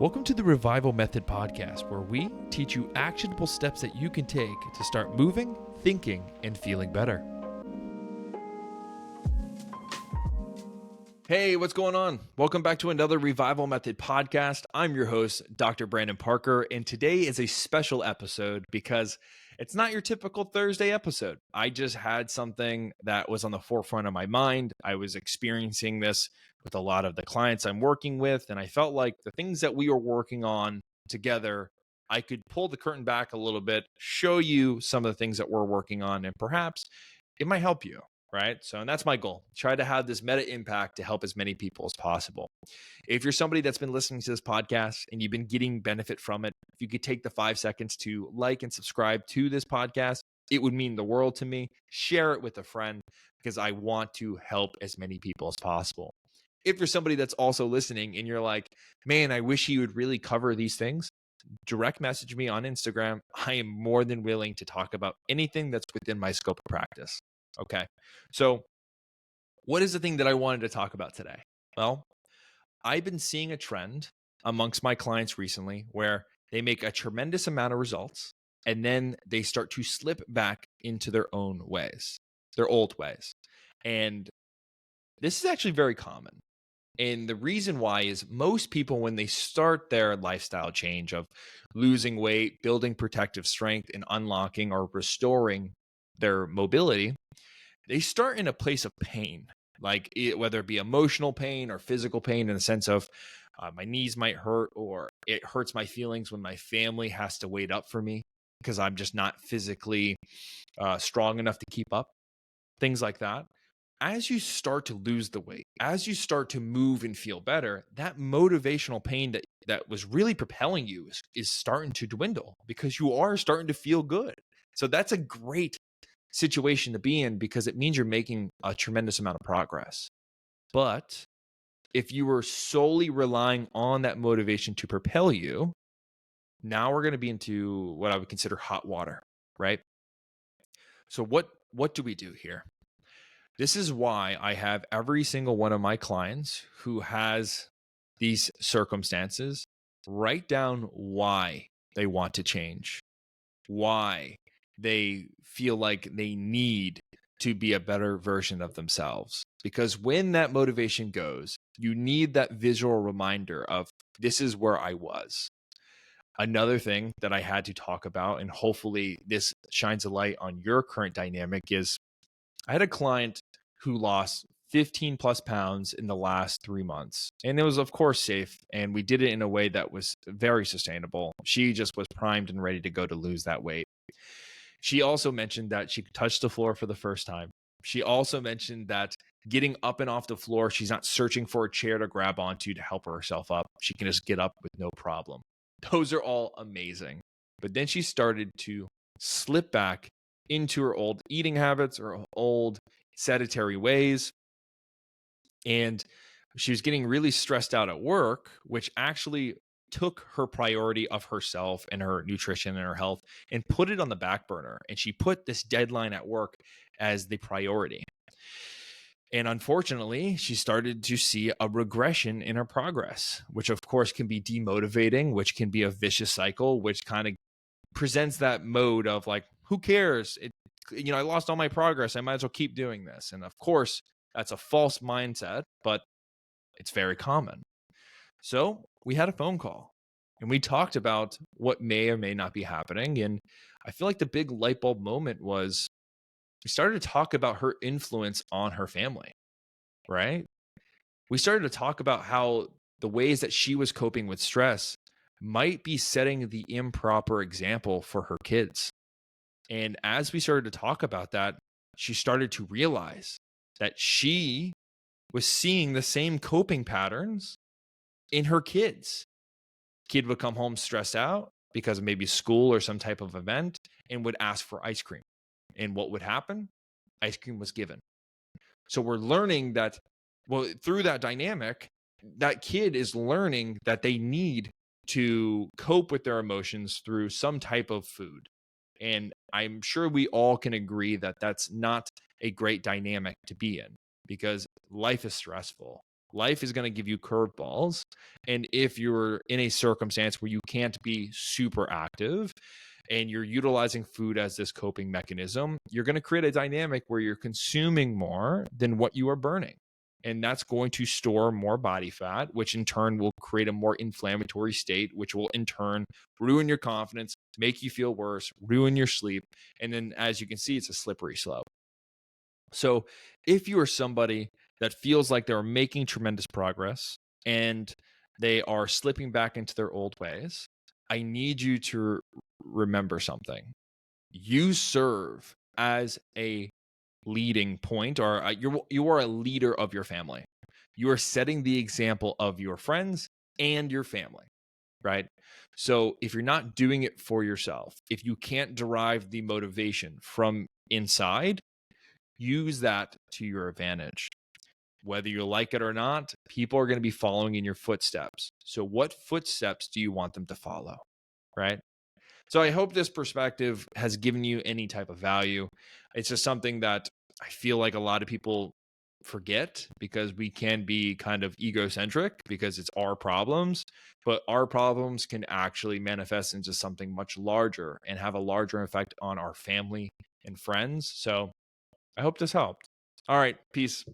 Welcome to the Revival Method podcast, where we teach you actionable steps that you can take to start moving, thinking, and feeling better. Hey, what's going on? Welcome back to another Revival Method podcast. I'm your host, Dr. Brandon Parker, and today is a special episode because it's not your typical Thursday episode. I just had something that was on the forefront of my mind. I was experiencing this with a lot of the clients I'm working with, and I felt like the things that we were working on together, I could pull the curtain back a little bit, show you some of the things that we're working on, and perhaps it might help you. Right? So, and that's my goal. Try to have this meta impact to help as many people as possible. If you're somebody that's been listening to this podcast and you've been getting benefit from it, if you could take the 5 seconds to like and subscribe to this podcast, it would mean the world to me. Share it with a friend because I want to help as many people as possible. If you're somebody that's also listening and you're like, man, I wish you would really cover these things, direct message me on Instagram. I am more than willing to talk about anything that's within my scope of practice. Okay. So what is the thing that I wanted to talk about today? Well, I've been seeing a trend amongst my clients recently where they make a tremendous amount of results and then they start to slip back into their own ways, their old ways. And this is actually very common. And the reason why is most people, when they start their lifestyle change of losing weight, building protective strength, and unlocking or restoring their mobility, they start in a place of pain, like whether it be emotional pain or physical pain in the sense of my knees might hurt, or it hurts my feelings when my family has to wait up for me because I'm just not physically strong enough to keep up, things like that. As you start to lose the weight, as you start to move and feel better, that motivational pain that was really propelling you is starting to dwindle because you are starting to feel good. So that's a great situation to be in because it means you're making a tremendous amount of progress. But if you were solely relying on that motivation to propel you, now we're going to be into what I would consider hot water, right? So what do we do here? This is why I have every single one of my clients who has these circumstances write down why they want to change, why they feel like they need to be a better version of themselves. Because when that motivation goes, you need that visual reminder of this is where I was. Another thing that I had to talk about, and hopefully this shines a light on your current dynamic, is I had a client who lost 15 plus pounds in the last 3 months. And it was, of course, safe. And we did it in a way that was very sustainable. She just was primed and ready to go to lose that weight. She also mentioned that she could touch the floor for the first time. She also mentioned that getting up and off the floor, she's not searching for a chair to grab onto to help herself up. She can just get up with no problem. Those are all amazing. But then she started to slip back into her old eating habits or old sedentary ways. And she was getting really stressed out at work, which actually took her priority of herself and her nutrition and her health and put it on the back burner. And she put this deadline at work as the priority. And unfortunately, she started to see a regression in her progress, which of course can be demotivating, which can be a vicious cycle, which kind of presents that mode of like, who cares? I lost all my progress. I might as well keep doing this. And of course, that's a false mindset, but it's very common. So we had a phone call and we talked about what may or may not be happening. And I feel like the big light bulb moment was we started to talk about her influence on her family, right? We started to talk about how the ways that she was coping with stress might be setting the improper example for her kids. And as we started to talk about that, she started to realize that she was seeing the same coping patterns in her kids. Kid would come home stressed out because of maybe school or some type of event and would ask for ice cream. And what would happen? Ice cream was given. So we're learning that, through that dynamic, that kid is learning that they need to cope with their emotions through some type of food. And I'm sure we all can agree that that's not a great dynamic to be in because life is stressful. Life is going to give you curveballs. And if you're in a circumstance where you can't be super active and you're utilizing food as this coping mechanism, you're going to create a dynamic where you're consuming more than what you are burning. And that's going to store more body fat, which in turn will create a more inflammatory state, which will in turn ruin your confidence, make you feel worse, ruin your sleep. And then, as you can see, it's a slippery slope. So, if you are somebody that feels like they're making tremendous progress and they are slipping back into their old ways, I need you to remember something. You serve as a leading point, or you are a leader of your family. You are setting the example of your friends and your family, right? So if you're not doing it for yourself, if you can't derive the motivation from inside, use that to your advantage. Whether you like it or not, people are going to be following in your footsteps. So what footsteps do you want them to follow, right? So I hope this perspective has given you any type of value. It's just something that I feel like a lot of people forget because we can be kind of egocentric because it's our problems, but our problems can actually manifest into something much larger and have a larger effect on our family and friends. So I hope this helped. All right, peace.